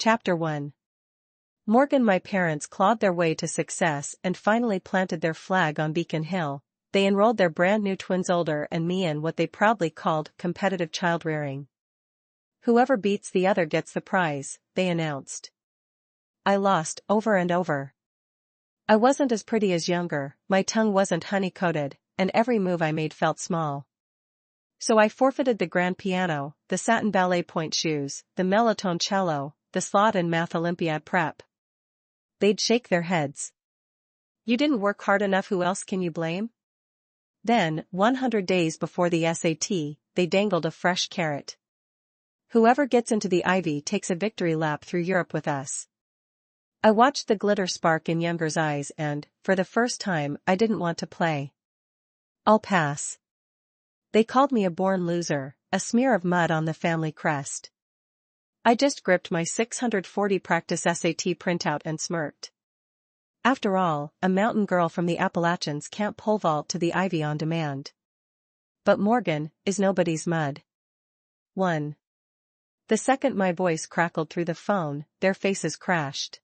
Chapter 1. Morgan. My parents clawed their way to success and finally planted their flag on Beacon Hil. They enrolled their brand new twins, older and me, in what they proudly called competitive child-rearing. Whoever beats the other gets the prize, they announced. I lost over and over. I wasn't as pretty as younger, my tongue wasn't honey-coated, and every move I made felt small. So I forfeited the grand piano, the satin ballet point shoes, the mellotone cello, the slot and math Olympiad prep. They'd shake their heads. You didn't work hard enough, who else can you blame? Then, 100 days before the SAT, they dangled a fresh carrot. Whoever gets into the Ivy takes a victory lap through Europe with us. I watched the glitter spark in Younger's eyes and, for the first time, I didn't want to play. I'll pass. They called me a born loser, a smear of mud on the family crest. I just gripped my 640 practice SAT printout and smirked. After all, a mountain girl from the Appalachians can't pole vault to the Ivy on demand. But Morgan is nobody's mud. 1. The second my voice crackled through the phone, their faces crashed.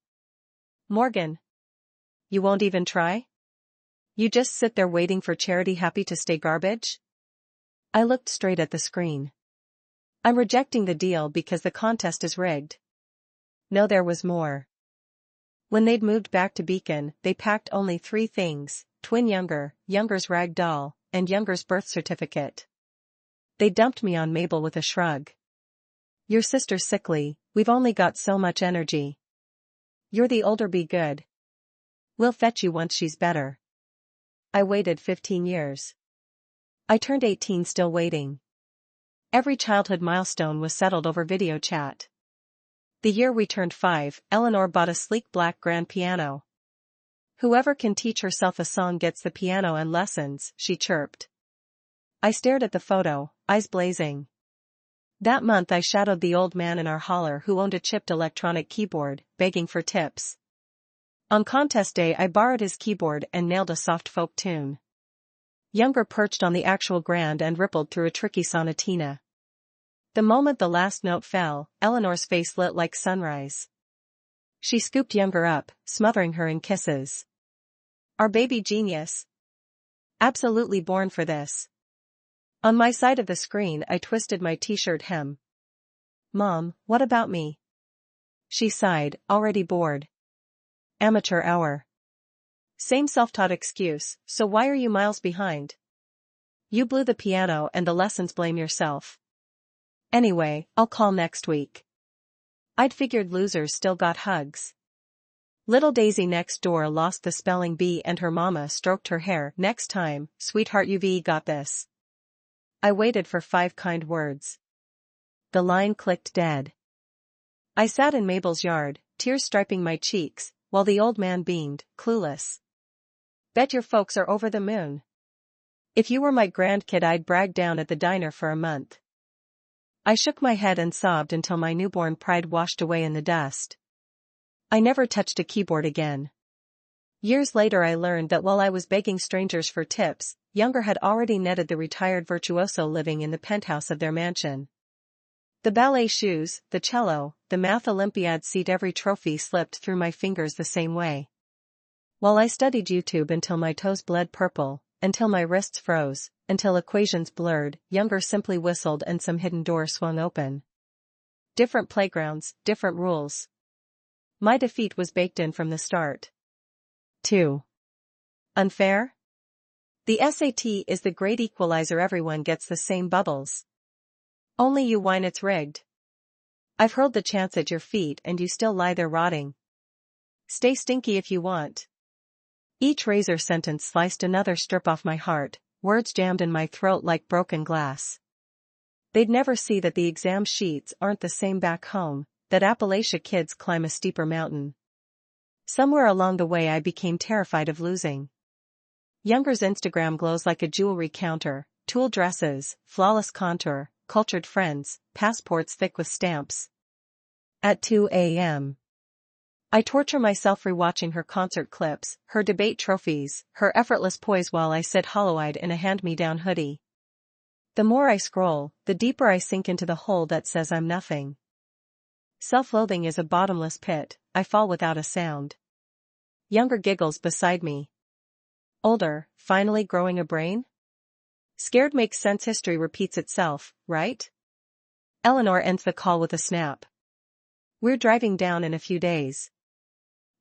Morgan. You won't even try? You just sit there waiting for charity, happy to stay garbage? I looked straight at the screen. I'm rejecting the deal because the contest is rigged. No, there was more. When they'd moved back to Beacon, they packed only 3 things: twin Younger, Younger's rag doll, and Younger's birth certificate. They dumped me on Mabel with a shrug. Your sister's sickly, we've only got so much energy. You're the older, be good. We'll fetch you once she's better. I waited 15 years. I turned 18 still waiting. Every childhood milestone was settled over video chat. The year we turned 5, Eleanor bought a sleek black grand piano. Whoever can teach herself a song gets the piano and lessons, she chirped. I stared at the photo, eyes blazing. That month I shadowed the old man in our holler who owned a chipped electronic keyboard, begging for tips. On contest day I borrowed his keyboard and nailed a soft folk tune. Younger perched on the actual grand and rippled through a tricky sonatina. The moment the last note fell, Eleanor's face lit like sunrise. She scooped Younger up, smothering her in kisses. Our baby genius. Absolutely born for this. On my side of the screen I twisted my t-shirt hem. Mom, what about me? She sighed, already bored. Amateur hour. Same self-taught excuse, so why are you miles behind? You blew the piano and the lessons, blame yourself. Anyway, I'll call next week. I'd figured losers still got hugs. Little Daisy next door lost the spelling bee and her mama stroked her hair. Next time, sweetheart, you've got this. I waited for 5 kind words. The line clicked dead. I sat in Mabel's yard, tears striping my cheeks, while the old man beamed, clueless. Bet your folks are over the moon. If you were my grandkid I'd brag down at the diner for a month. I shook my head and sobbed until my newborn pride washed away in the dust. I never touched a keyboard again. Years later I learned that while I was begging strangers for tips, Younger had already netted the retired virtuoso living in the penthouse of their mansion. The ballet shoes, the cello, the math Olympiad seat, every trophy slipped through my fingers the same way. While I studied YouTube until my toes bled purple, until my wrists froze, until equations blurred, Younger simply whistled and some hidden door swung open. Different playgrounds, different rules. My defeat was baked in from the start. 2. Unfair? The SAT is the great equalizer, everyone gets the same bubbles. Only you whine it's rigged. I've hurled the chance at your feet and you still lie there rotting. Stay stinky if you want. Each razor sentence sliced another strip off my heart, words jammed in my throat like broken glass. They'd never see that the exam sheets aren't the same back home, that Appalachia kids climb a steeper mountain. Somewhere along the way I became terrified of losing. Younger's Instagram glows like a jewelry counter, tulle dresses, flawless contour, cultured friends, passports thick with stamps. At 2 a.m. I torture myself rewatching her concert clips, her debate trophies, her effortless poise while I sit hollow-eyed in a hand-me-down hoodie. The more I scroll, the deeper I sink into the hole that says I'm nothing. Self-loathing is a bottomless pit, I fall without a sound. Younger giggles beside me. Older, finally growing a brain? Scared makes sense, history repeats itself, right? Eleanor ends the call with a snap. We're driving down in a few days.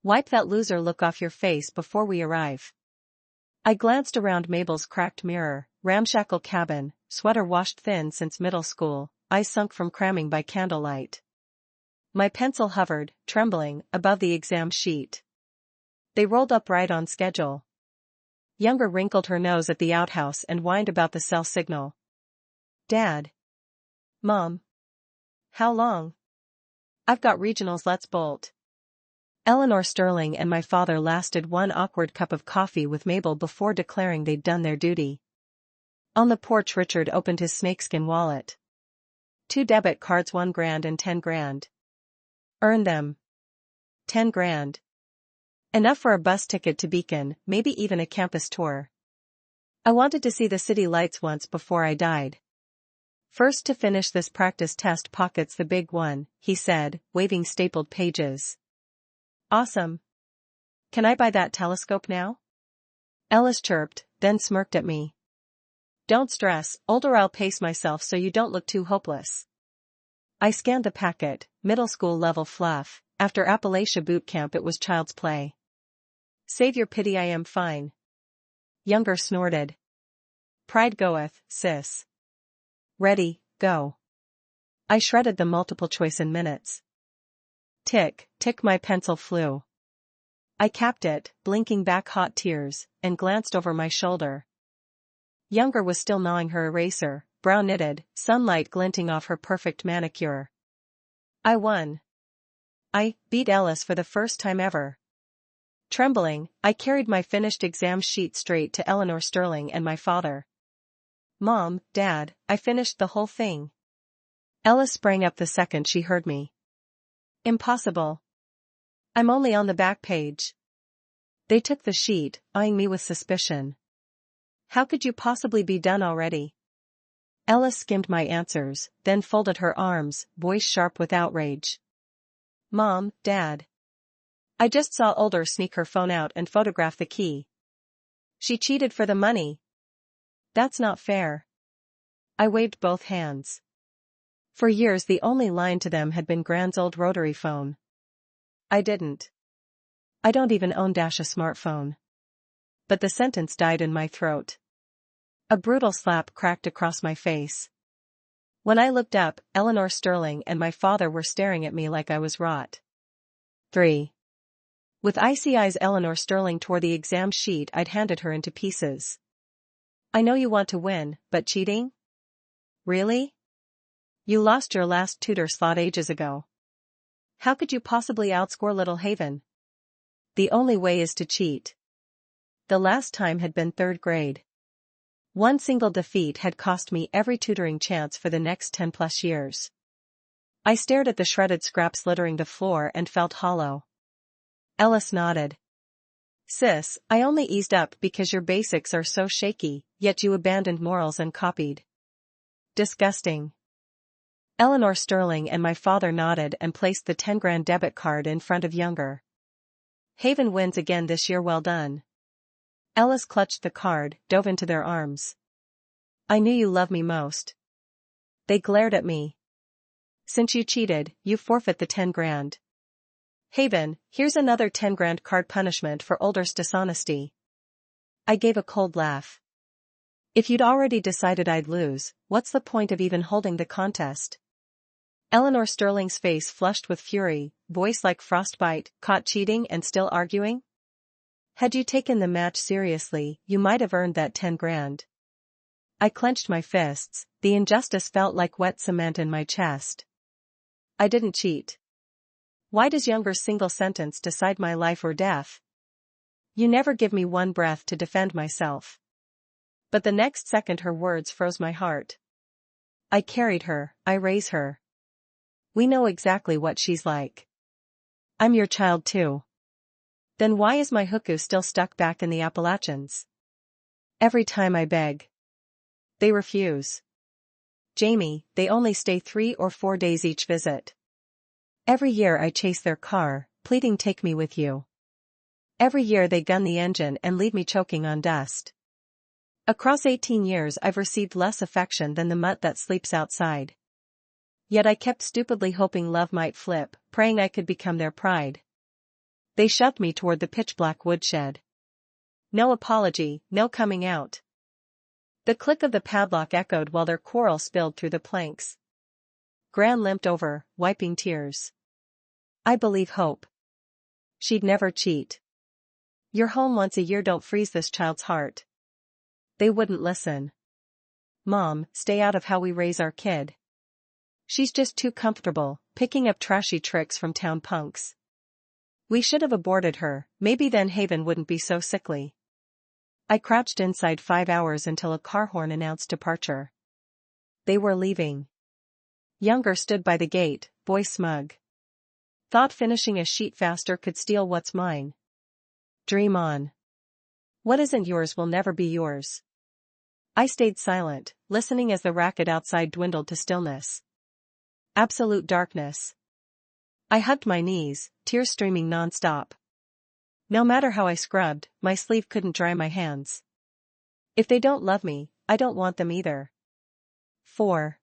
Wipe that loser look off your face before we arrive. I glanced around Mabel's cracked mirror, ramshackle cabin, sweater washed thin since middle school, eyes sunk from cramming by candlelight. My pencil hovered, trembling, above the exam sheet. They rolled up right on schedule. Younger wrinkled her nose at the outhouse and whined about the cell signal. Dad. Mom. How long? I've got regionals, let's bolt. Eleanor Sterling and my father lasted one awkward cup of coffee with Mabel before declaring they'd done their duty. On the porch, Richard opened his snakeskin wallet. 2 debit cards, 1 grand and 10 grand. Earn them. 10 grand. Enough for a bus ticket to Beacon, maybe even a campus tour. I wanted to see the city lights once before I died. First to finish this practice test, pockets the big one, he said, waving stapled pages. Awesome. Can I buy that telescope now? Ellis chirped, then smirked at me. Don't stress, older, I'll pace myself so you don't look too hopeless. I scanned the packet, middle school level fluff. After Appalachia boot camp it was child's play. Save your pity, I am fine. Younger snorted. Pride goeth, sis. Ready, go. I shredded the multiple choice in minutes. Tick, tick, my pencil flew. I capped it, blinking back hot tears, and glanced over my shoulder. Younger was still gnawing her eraser, brow knitted, sunlight glinting off her perfect manicure. I won. I beat Ellis for the first time ever. Trembling, I carried my finished exam sheet straight to Eleanor Sterling and my father. Mom, Dad, I finished the whole thing. Ellis sprang up the second she heard me. Impossible. I'm only on the back page. They took the sheet, eyeing me with suspicion. How could you possibly be done already? Ellis skimmed my answers, then folded her arms, voice sharp with outrage. Mom, Dad. I just saw Older sneak her phone out and photograph the key. She cheated for the money. That's not fair. I waved both hands. For years the only line to them had been Grand's old rotary phone. I didn't. I don't even own a smartphone. But the sentence died in my throat. A brutal slap cracked across my face. When I looked up, Eleanor Sterling and my father were staring at me like I was rot. 3. With icy eyes, Eleanor Sterling tore the exam sheet I'd handed her into pieces. I know you want to win, but cheating? Really? You lost your last tutor slot ages ago. How could you possibly outscore Little Haven? The only way is to cheat. The last time had been 3rd grade. One single defeat had cost me every tutoring chance for the next 10+ years. I stared at the shredded scraps littering the floor and felt hollow. Ellis nodded. Sis, I only eased up because your basics are so shaky, yet you abandoned morals and copied. Disgusting. Eleanor Sterling and my father nodded and placed the 10 grand debit card in front of Younger. Haven wins again this year, well done. Ellis clutched the card, dove into their arms. I knew you loved me most. They glared at me. Since you cheated, you forfeit the 10 grand. Haven, here's another 10 grand card punishment for Older's dishonesty. I gave a cold laugh. If you'd already decided I'd lose, what's the point of even holding the contest? Eleanor Sterling's face flushed with fury, voice like frostbite. Caught cheating and still arguing? Had you taken the match seriously, you might have earned that 10 grand. I clenched my fists, the injustice felt like wet cement in my chest. I didn't cheat. Why does Younger's single sentence decide my life or death? You never give me one breath to defend myself. But the next second her words froze my heart. I carried her, I raise her. We know exactly what she's like. I'm your child too. Then why is my hookup still stuck back in the Appalachians? Every time I beg. They refuse. Jamie, they only stay 3 or 4 days each visit. Every year I chase their car, pleading take me with you. Every year they gun the engine and leave me choking on dust. Across 18 years I've received less affection than the mutt that sleeps outside. Yet I kept stupidly hoping love might flip, praying I could become their pride. They shoved me toward the pitch-black woodshed. No apology, no coming out. The click of the padlock echoed while their quarrel spilled through the planks. Gran limped over, wiping tears. I believe hope. She'd never cheat. You're home once a year, don't freeze this child's heart. They wouldn't listen. Mom, stay out of how we raise our kid. She's just too comfortable, picking up trashy tricks from town punks. We should have aborted her, maybe then Haven wouldn't be so sickly. I crouched inside 5 hours until a car horn announced departure. They were leaving. Younger stood by the gate, boy smug. Thought finishing a sheet faster could steal what's mine. Dream on. What isn't yours will never be yours. I stayed silent, listening as the racket outside dwindled to stillness. Absolute darkness. I hugged my knees, tears streaming non-stop. No matter how I scrubbed, my sleeve couldn't dry my hands. If they don't love me, I don't want them either. 4.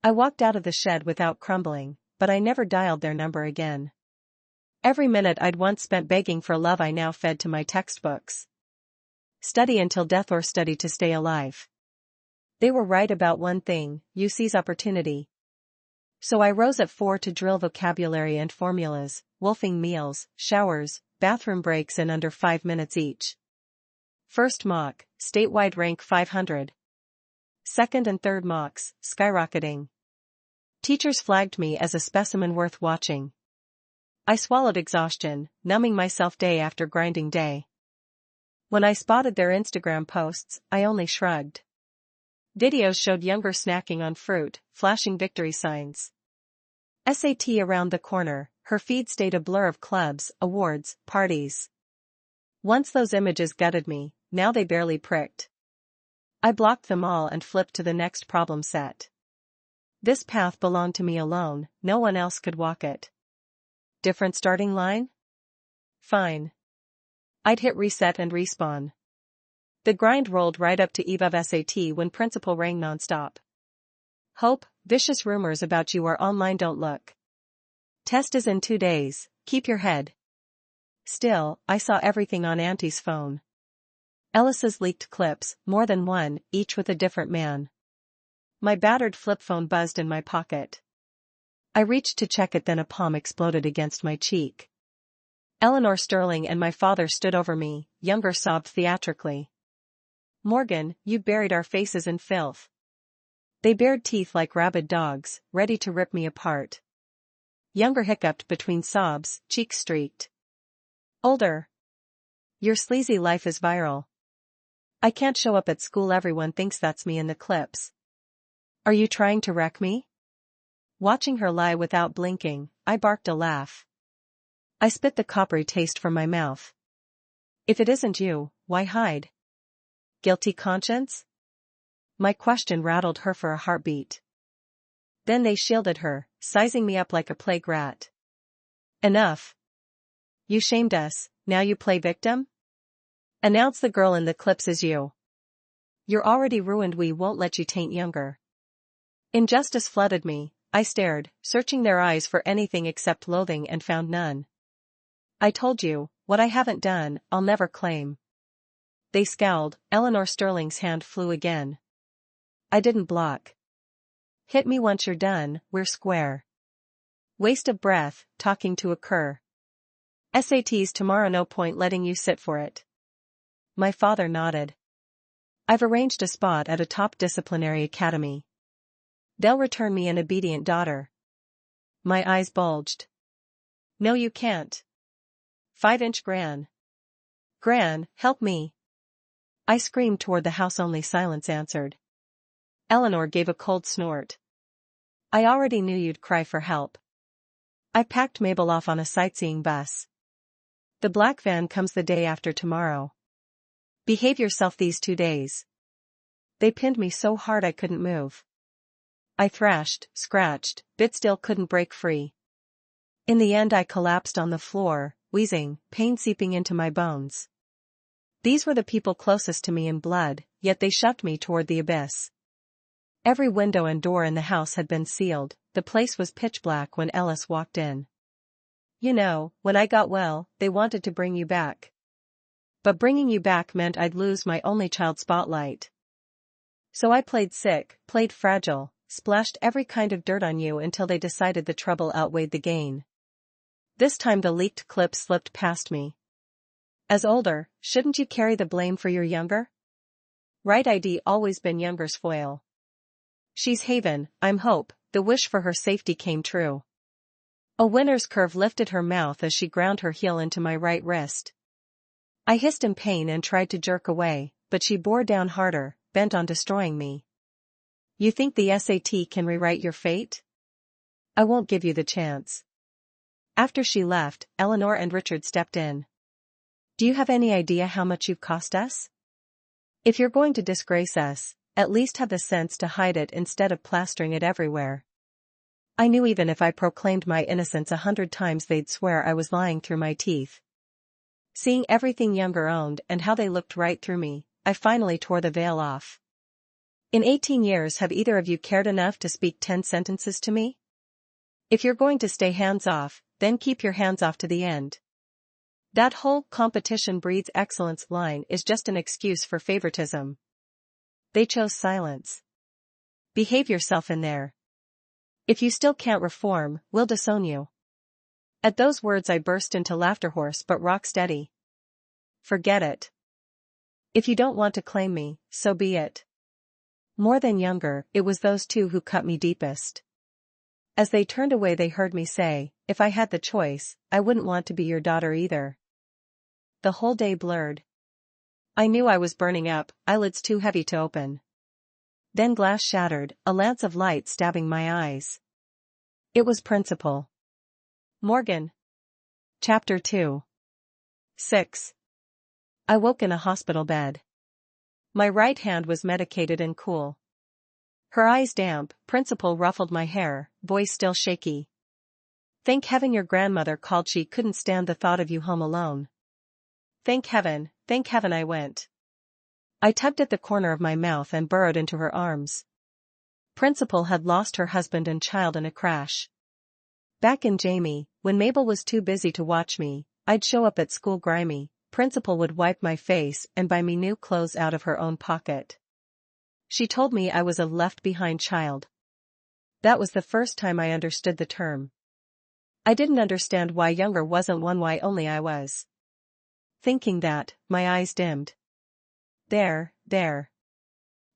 I walked out of the shed without crumbling, but I never dialed their number again. Every minute I'd once spent begging for love I now fed to my textbooks. Study until death or study to stay alive. They were right about one thing, you seize opportunity. So I rose at 4 to drill vocabulary and formulas, wolfing meals, showers, bathroom breaks in under 5 minutes each. First mock, statewide rank 500. Second and third mocks, skyrocketing. Teachers flagged me as a specimen worth watching. I swallowed exhaustion, numbing myself day after grinding day. When I spotted their Instagram posts, I only shrugged. Videos showed Younger snacking on fruit, flashing victory signs. SAT around the corner, her feed stayed a blur of clubs, awards, parties. Once those images gutted me, now they barely pricked. I blocked them all and flipped to the next problem set. This path belonged to me alone, no one else could walk it. Different starting line? Fine. I'd hit reset and respawn. The grind rolled right up to eve of SAT when principal rang nonstop. Hope, vicious rumors about you are online, don't look. Test is in 2 days, keep your head. Still, I saw everything on Auntie's phone. Ellis's leaked clips, more than one, each with a different man. My battered flip phone buzzed in my pocket. I reached to check it, then a palm exploded against my cheek. Eleanor Sterling and my father stood over me, Younger sobbed theatrically. Morgan, you buried our faces in filth. They bared teeth like rabid dogs, ready to rip me apart. Younger hiccuped between sobs, cheeks streaked. Older. Your sleazy life is viral. I can't show up at school, everyone thinks that's me in the clips. Are you trying to wreck me? Watching her lie without blinking, I barked a laugh. I spit the coppery taste from my mouth. If it isn't you, why hide? Guilty conscience? My question rattled her for a heartbeat. Then they shielded her, sizing me up like a plague rat. Enough. You shamed us, now you play victim? Announce the girl in the clips is you. You're already ruined, we won't let you taint Younger. Injustice flooded me, I stared, searching their eyes for anything except loathing and found none. I told you, what I haven't done, I'll never claim. They scowled, Eleanor Sterling's hand flew again. I didn't block. Hit me once you're done, we're square. Waste of breath, talking to a cur. SATs tomorrow, no point letting you sit for it. My father nodded. I've arranged a spot at a top disciplinary academy. They'll return me an obedient daughter. My eyes bulged. No, you can't. 5-inch Gran. Gran, help me. I screamed toward the house, only silence answered. Eleanor gave a cold snort. I already knew you'd cry for help. I packed Mabel off on a sightseeing bus. The black van comes the day after tomorrow. Behave yourself these 2 days. They pinned me so hard I couldn't move. I thrashed, scratched, bit, still couldn't break free. In the end I collapsed on the floor, wheezing, pain seeping into my bones. These were the people closest to me in blood, yet they shoved me toward the abyss. Every window and door in the house had been sealed. The place was pitch black when Ellis walked in. You know, when I got well, they wanted to bring you back. But bringing you back meant I'd lose my only child spotlight. So I played sick, played fragile, splashed every kind of dirt on you until they decided the trouble outweighed the gain. This time the leaked clip slipped past me. As older, shouldn't you carry the blame for your younger? Right, I'd always been younger's foil. She's Haven, I'm Hope. The wish for her safety came true. A winner's curve lifted her mouth as she ground her heel into my right wrist. I hissed in pain and tried to jerk away, but she bore down harder, bent on destroying me. You think the SAT can rewrite your fate? I won't give you the chance. After she left, Eleanor and Richard stepped in. Do you have any idea how much you've cost us? If you're going to disgrace us, at least have the sense to hide it instead of plastering it everywhere. I knew even if I proclaimed my innocence 100 times they'd swear I was lying through my teeth. Seeing everything Younger owned and how they looked right through me, I finally tore the veil off. In 18 years have either of you cared enough to speak 10 sentences to me? If you're going to stay hands off, then keep your hands off to the end. That whole competition breeds excellence line is just an excuse for favoritism. They chose silence. Behave yourself in there. If you still can't reform, we'll disown you. At those words I burst into laughter, hoarse but rock steady. Forget it. If you don't want to claim me, so be it. More than Younger, it was those two who cut me deepest. As they turned away they heard me say, if I had the choice, I wouldn't want to be your daughter either. The whole day blurred. I knew I was burning up, eyelids too heavy to open. Then glass shattered, a lance of light stabbing my eyes. It was Principal Morgan. Chapter 2. 6. I woke in a hospital bed. My right hand was medicated and cool. Her eyes damp, Principal ruffled my hair, voice still shaky. Thank heaven your grandmother called, she couldn't stand the thought of you home alone. Thank heaven, I went. I tugged at the corner of my mouth and burrowed into her arms. Principal had lost her husband and child in a crash. Back in Jamie, when Mabel was too busy to watch me, I'd show up at school grimy. Principal would wipe my face and buy me new clothes out of her own pocket. She told me I was a left-behind child. That was the first time I understood the term. I didn't understand why Younger wasn't one, why only I was. Thinking that, my eyes dimmed. There.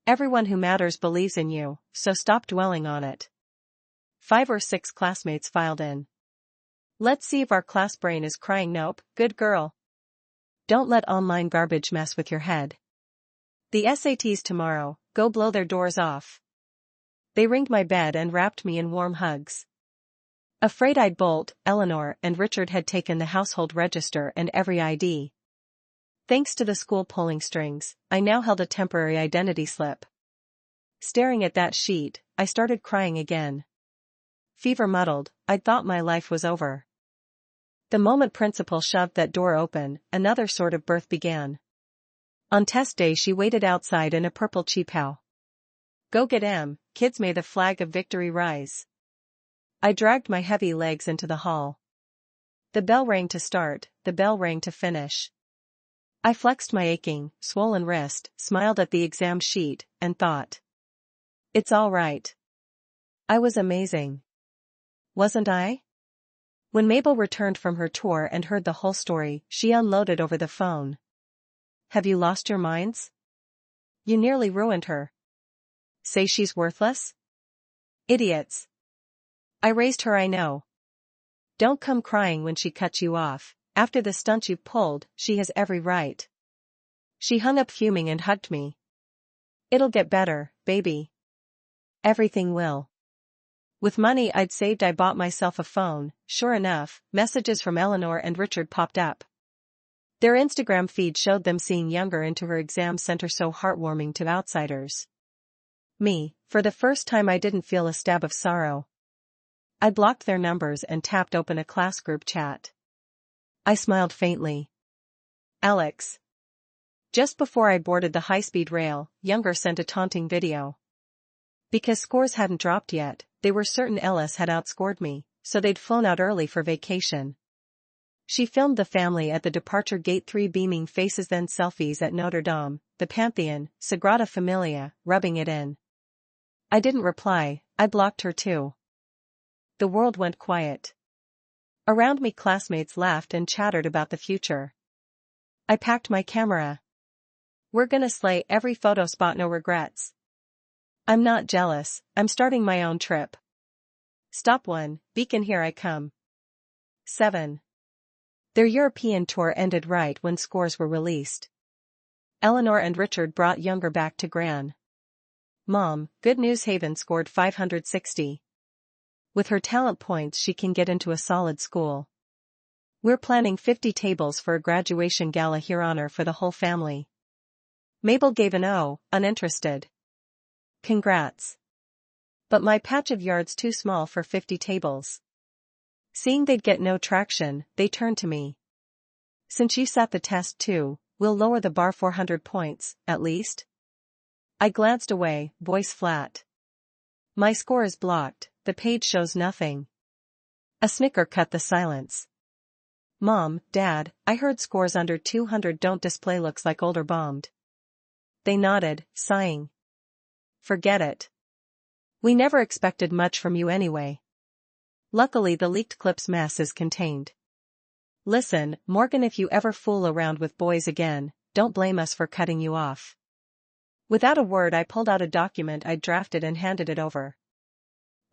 Everyone who matters believes in you, so stop dwelling on it. 5 or 6 classmates filed in. Let's see if our class brain is crying nope, good girl. Don't let online garbage mess with your head. The SATs tomorrow, go blow their doors off. They ringed my bed and wrapped me in warm hugs. Afraid I'd bolt, Eleanor and Richard had taken the household register and every ID. Thanks to the school pulling strings, I now held a temporary identity slip. Staring at that sheet, I started crying again. Fever muddled, I'd thought my life was over. The moment Principal shoved that door open, another sort of birth began. On test day she waited outside in a purple cheaphow. Go get 'em, kids, may the flag of victory rise. I dragged my heavy legs into the hall. The bell rang to start, the bell rang to finish. I flexed my aching, swollen wrist, smiled at the exam sheet, and thought. It's all right. I was amazing. Wasn't I? When Mabel returned from her tour and heard the whole story, she unloaded over the phone. Have you lost your minds? You nearly ruined her. Say she's worthless? Idiots. I raised her, I know. Don't come crying when she cuts you off. After the stunt you've pulled, she has every right. She hung up fuming and hugged me. It'll get better, baby. Everything will. With money I'd saved I bought myself a phone. Sure enough, messages from Eleanor and Richard popped up. Their Instagram feed showed them seeing Younger into her exam center, so heartwarming to outsiders. Me, for the first time I didn't feel a stab of sorrow. I blocked their numbers and tapped open a class group chat. I smiled faintly. Alex. Just before I boarded the high-speed rail, Younger sent a taunting video. Because scores hadn't dropped yet, they were certain Ellis had outscored me, so they'd flown out early for vacation. She filmed the family at the departure gate, 3 beaming faces, then selfies at Notre Dame, the Pantheon, Sagrada Familia, rubbing it in. I didn't reply, I blocked her too. The world went quiet. Around me classmates laughed and chattered about the future. I packed my camera. We're gonna slay every photo spot, no regrets. I'm not jealous, I'm starting my own trip. Stop 1, Beacon, here I come. 7. Their European tour ended right when scores were released. Eleanor and Richard brought Younger back to Gran. Mom, good news, Haven scored 560. With her talent points she can get into a solid school. We're planning 50 tables for a graduation gala here, honor for the whole family. Mabel gave an O, uninterested. Congrats. But my patch of yard's too small for 50 tables. Seeing they'd get no traction, they turned to me. Since you sat the test too, we'll lower the bar 400 points, at least. I glanced away, voice flat. My score is blocked, the page shows nothing. A snicker cut the silence. Mom, Dad, I heard scores under 200 don't display, looks like older bombed. They nodded, sighing. Forget it. We never expected much from you anyway. Luckily the leaked clip's mess is contained. Listen, Morgan, if you ever fool around with boys again, don't blame us for cutting you off. Without a word I pulled out a document I'd drafted and handed it over.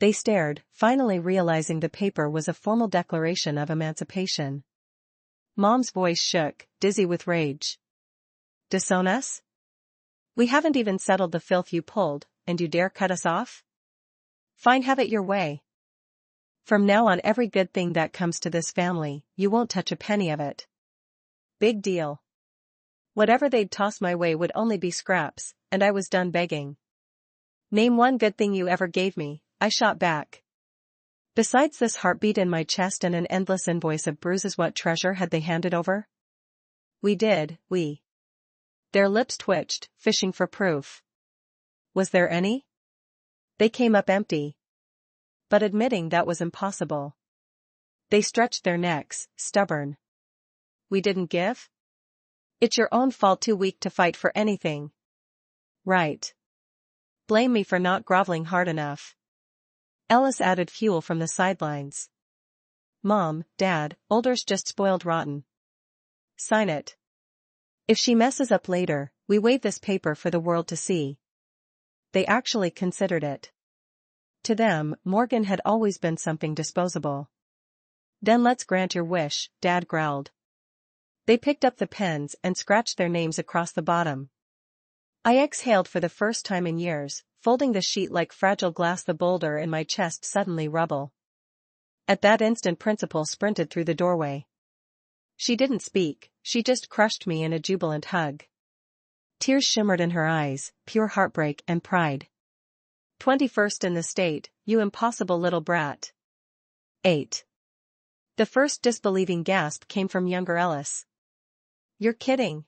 They stared, finally realizing the paper was a formal declaration of emancipation. Mom's voice shook, dizzy with rage. Disown us? We haven't even settled the filth you pulled, and you dare cut us off? Fine, have it your way. From now on every good thing that comes to this family, you won't touch a penny of it. Big deal. Whatever they'd toss my way would only be scraps, and I was done begging. Name one good thing you ever gave me, I shot back. Besides this heartbeat in my chest and an endless invoice of bruises, what treasure had they handed over? We did, we. Their lips twitched, fishing for proof. Was there any? They came up empty. But admitting that was impossible. They stretched their necks, stubborn. We didn't give? It's your own fault, too weak to fight for anything. Right. Blame me for not groveling hard enough. Ellis added fuel from the sidelines. Mom, Dad, older's just spoiled rotten. Sign it. If she messes up later, we wave this paper for the world to see. They actually considered it. To them, Morgan had always been something disposable. Then let's grant your wish, Dad growled. They picked up the pens and scratched their names across the bottom. I exhaled for the first time in years, folding the sheet like fragile glass, the boulder in my chest suddenly rubble. At that instant Principal sprinted through the doorway. She didn't speak, she just crushed me in a jubilant hug. Tears shimmered in her eyes, pure heartbreak and pride. 21st in the state, you impossible little brat. 8. The first disbelieving gasp came from younger Ellis. You're kidding.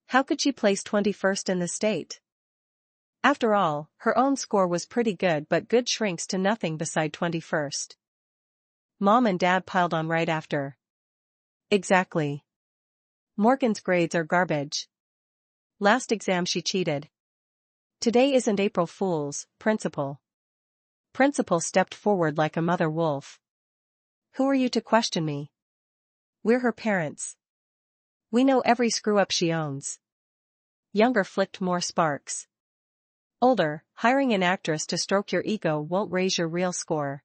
How could she place 21st in the state? After all, her own score was pretty good, but good shrinks to nothing beside 21st. Mom and Dad piled on right after. Exactly. Morgan's grades are garbage. Last exam she cheated. Today isn't April Fool's, Principal. Principal stepped forward like a mother wolf. Who are you to question me? We're her parents. We know every screw-up she owns. Younger flicked more sparks. Older, hiring an actress to stroke your ego won't raise your real score.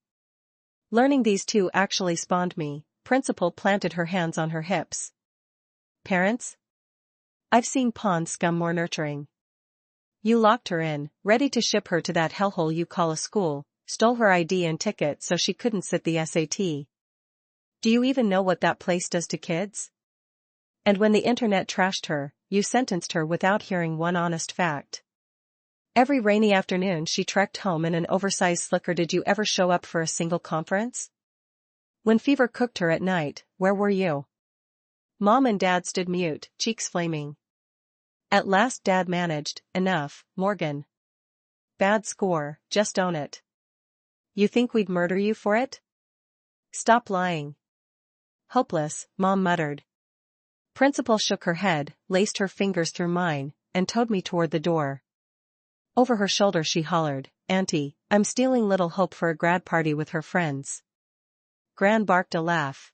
Learning these two actually spawned me. Principal planted her hands on her hips. Parents? I've seen pond scum more nurturing. You locked her in, ready to ship her to that hellhole you call a school, stole her ID and ticket so she couldn't sit the SAT. Do you even know what that place does to kids? And when the internet trashed her, you sentenced her without hearing one honest fact. Every rainy afternoon she trekked home in an oversized slicker. Did you ever show up for a single conference? When fever cooked her at night, where were you? Mom and Dad stood mute, cheeks flaming. At last Dad managed, enough, Morgan. Bad score, just own it. You think we'd murder you for it? Stop lying. Hopeless, Mom muttered. Principal shook her head, laced her fingers through mine, and towed me toward the door. Over her shoulder she hollered, Auntie, I'm stealing little Hope for a grad party with her friends. Gran barked a laugh.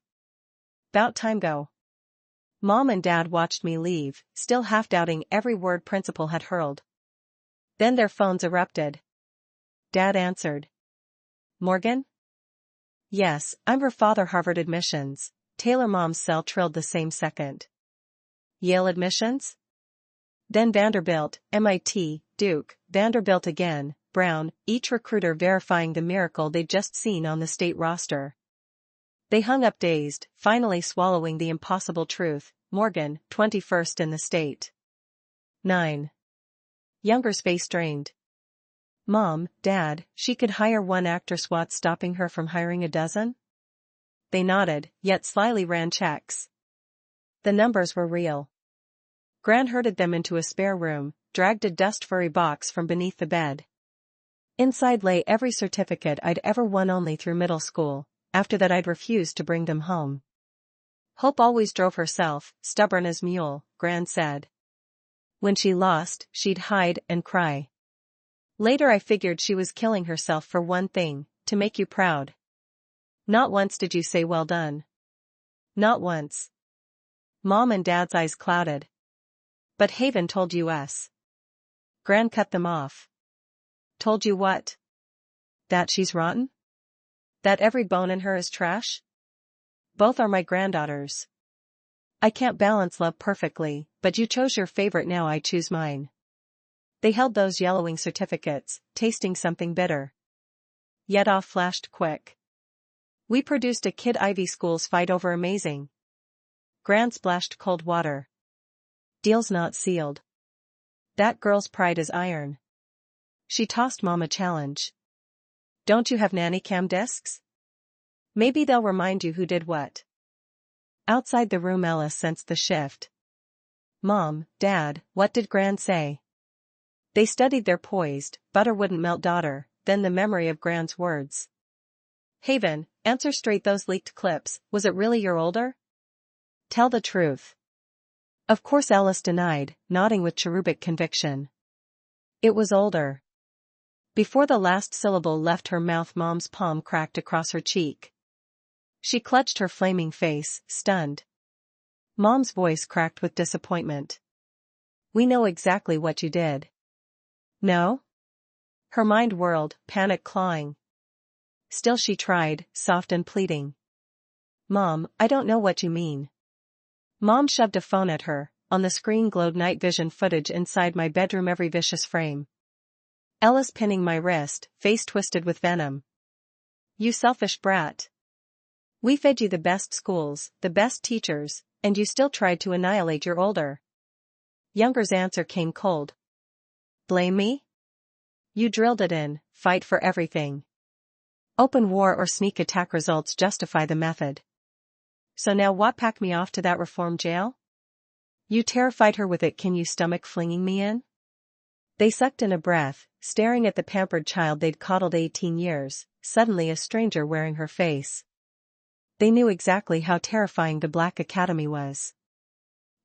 'Bout time go. Mom and Dad watched me leave, still half doubting every word Principal had hurled. Then their phones erupted. Dad answered. Morgan? Yes, I'm her father. Harvard admissions. Taylor. Mom's cell trilled the same second. Yale admissions? Then Vanderbilt, MIT, Duke, Vanderbilt again, Brown, each recruiter verifying the miracle they'd just seen on the state roster. They hung up dazed, finally swallowing the impossible truth. Morgan, 21st in the state. 9. Younger's face strained. Mom, Dad, she could hire one actress. What's stopping her from hiring a dozen? They nodded, yet slyly ran checks. The numbers were real. Gran herded them into a spare room, dragged a dust-furry box from beneath the bed. Inside lay every certificate I'd ever won only through middle school. After that I'd refused to bring them home. Hope always drove herself, stubborn as mule, Gran said. When she lost, she'd hide and cry. Later I figured she was killing herself for one thing, to make you proud. Not once did you say well done. Not once. Mom and Dad's eyes clouded. But Haven told you us. Gran cut them off. Told you what? That she's rotten? That every bone in her is trash? Both are my granddaughters. I can't balance love perfectly, but you chose your favorite, now I choose mine. They held those yellowing certificates, tasting something bitter. Yet off flashed quick. We produced a kid Ivy School's fight over amazing. Gran splashed cold water. Deal's not sealed. That girl's pride is iron. She tossed Mom a challenge. Don't you have nanny cam discs? Maybe they'll remind you who did what. Outside the room Ellis sensed the shift. Mom, Dad, what did Gran say? They studied their poised, butter wouldn't melt daughter, then the memory of Gran's words. Haven, answer straight. Those leaked clips, was it really your older? Tell the truth. Of course Ellis denied, nodding with cherubic conviction. It was older. Before the last syllable left her mouth Mom's palm cracked across her cheek. She clutched her flaming face, stunned. Mom's voice cracked with disappointment. We know exactly what you did. No? Her mind whirled, panic clawing. Still she tried, soft and pleading. Mom, I don't know what you mean. Mom shoved a phone at her. On the screen glowed night vision footage inside my bedroom, every vicious frame. Ellis pinning my wrist, face twisted with venom. You selfish brat. We fed you the best schools, the best teachers, and you still tried to annihilate your older. Younger's answer came cold. Blame me? You drilled it in, fight for everything. Open war or sneak attack, results justify the method. So now what, pack me off to that reform jail? You terrified her with it, can you stomach flinging me in? They sucked in a breath, staring at the pampered child they'd coddled 18 years, suddenly a stranger wearing her face. They knew exactly how terrifying the Black Academy was.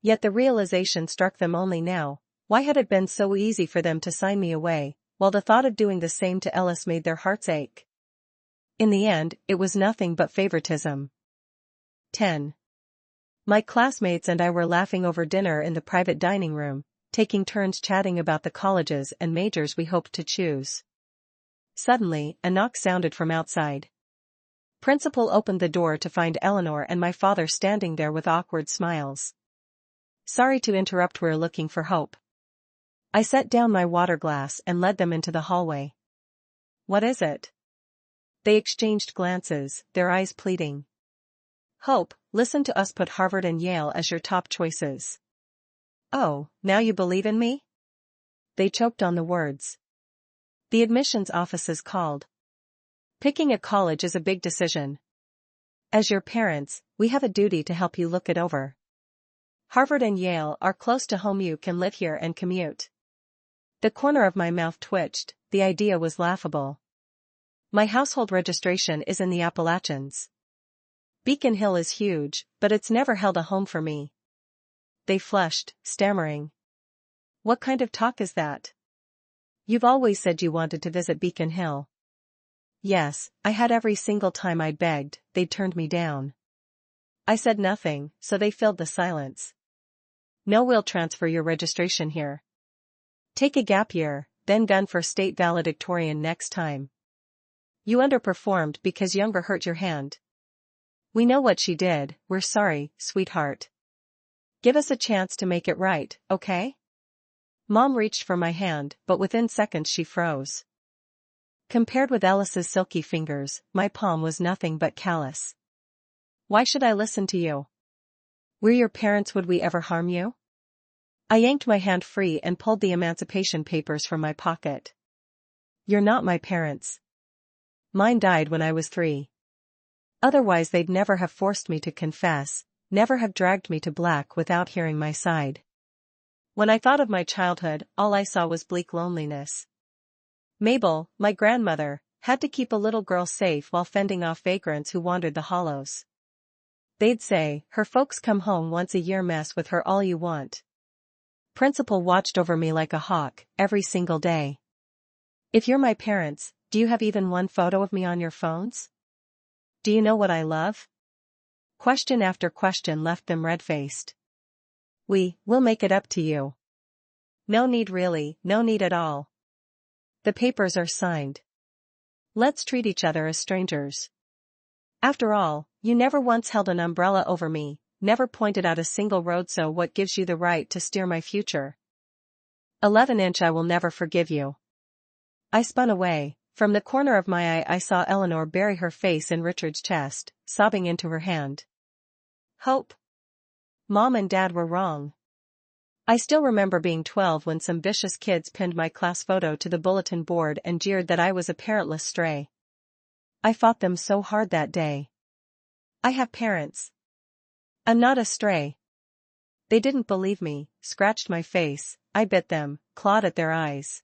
Yet the realization struck them only now. Why had it been so easy for them to sign me away, while the thought of doing the same to Ellis made their hearts ache? In the end, it was nothing but favoritism. 10. My classmates and I were laughing over dinner in the private dining room, taking turns chatting about the colleges and majors we hoped to choose. Suddenly, a knock sounded from outside. Principal opened the door to find Eleanor and my father standing there with awkward smiles. Sorry to interrupt, we're looking for Hope. I set down my water glass and led them into the hallway. What is it? They exchanged glances, their eyes pleading. Hope, listen to us, put Harvard and Yale as your top choices. Oh, now you believe in me? They choked on the words. The admissions offices called. Picking a college is a big decision. As your parents, we have a duty to help you look it over. Harvard and Yale are close to home. You can live here and commute. The corner of my mouth twitched, the idea was laughable. My household registration is in the Appalachians. Beacon Hil is huge, but it's never held a home for me. They flushed, stammering. What kind of talk is that? You've always said you wanted to visit Beacon Hil. Yes, I had. Every single time I'd begged, they'd turned me down. I said nothing, so they filled the silence. No, we'll transfer your registration here. Take a gap year, then gun for state valedictorian next time. You underperformed because younger hurt your hand. We know what she did, we're sorry, sweetheart. Give us a chance to make it right, okay? Mom reached for my hand, but within seconds she froze. Compared with Ellis's silky fingers, my palm was nothing but callous. Why should I listen to you? We're your parents. Would we ever harm you? I yanked my hand free and pulled the emancipation papers from my pocket. You're not my parents. Mine died when I was 3. Otherwise they'd never have forced me to confess, never have dragged me to black without hearing my side. When I thought of my childhood, all I saw was bleak loneliness. Mabel, my grandmother, had to keep a little girl safe while fending off vagrants who wandered the hollows. They'd say, her folks come home once a year. Mess with her all you want. Principal watched over me like a hawk, every single day. If you're my parents, do you have even one photo of me on your phones? Do you know what I love? Question after question left them red-faced. We'll make it up to you. No need, really, no need at all. The papers are signed. Let's treat each other as strangers. After all, you never once held an umbrella over me, never pointed out a single road, so what gives you the right to steer my future? 11-inch. I will never forgive you. I spun away. From the corner of my eye I saw Eleanor bury her face in Richard's chest, sobbing into her hand. Hope. Mom and Dad were wrong. I still remember being 12 when some vicious kids pinned my class photo to the bulletin board and jeered that I was a parentless stray. I fought them so hard that day. I have parents. I'm not a stray. They didn't believe me, scratched my face, I bit them, clawed at their eyes.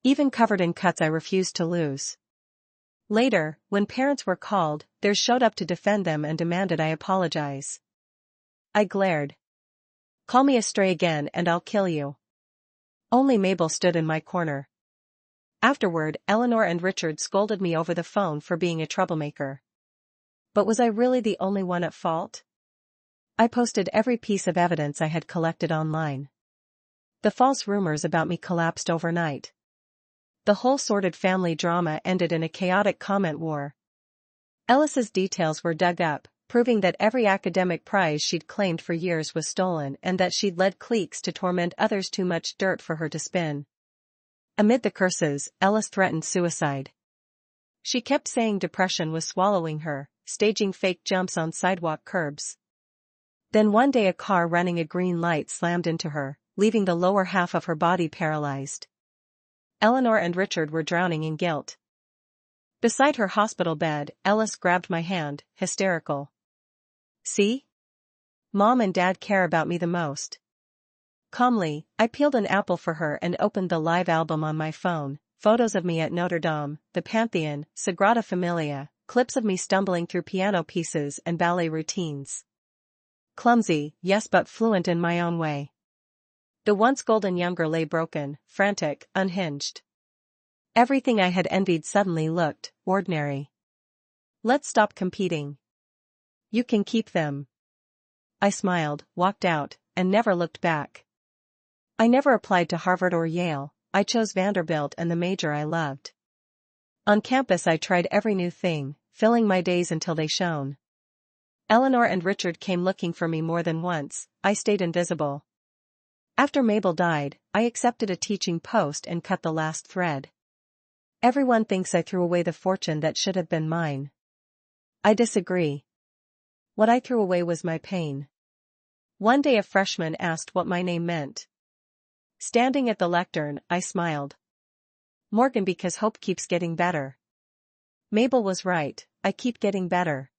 Even covered in cuts I refused to lose. Later, when parents were called, theirs showed up to defend them and demanded I apologize. I glared. Call me a stray again and I'll kill you. Only Mabel stood in my corner. Afterward, Eleanor and Richard scolded me over the phone for being a troublemaker. But was I really the only one at fault? I posted every piece of evidence I had collected online. The false rumors about me collapsed overnight. The whole sordid family drama ended in a chaotic comment war. Ellis's details were dug up, proving that every academic prize she'd claimed for years was stolen and that she'd led cliques to torment others. Too much dirt for her to spin. Amid the curses, Ellis threatened suicide. She kept saying depression was swallowing her, staging fake jumps on sidewalk curbs. Then one day a car running a green light slammed into her, leaving the lower half of her body paralyzed. Eleanor and Richard were drowning in guilt. Beside her hospital bed, Ellis grabbed my hand, hysterical. See? Mom and Dad care about me the most. Calmly, I peeled an apple for her and opened the live album on my phone, photos of me at Notre Dame, the Pantheon, Sagrada Familia, clips of me stumbling through piano pieces and ballet routines. Clumsy, yes, but fluent in my own way. The once golden younger lay broken, frantic, unhinged. Everything I had envied suddenly looked ordinary. Let's stop competing. You can keep them. I smiled, walked out, and never looked back. I never applied to Harvard or Yale, I chose Vanderbilt and the major I loved. On campus I tried every new thing, filling my days until they shone. Eleanor and Richard came looking for me more than once, I stayed invisible. After Mabel died, I accepted a teaching post and cut the last thread. Everyone thinks I threw away the fortune that should have been mine. I disagree. What I threw away was my pain. One day a freshman asked what my name meant. Standing at the lectern, I smiled. Morgan, because hope keeps getting better. Mabel was right, I keep getting better.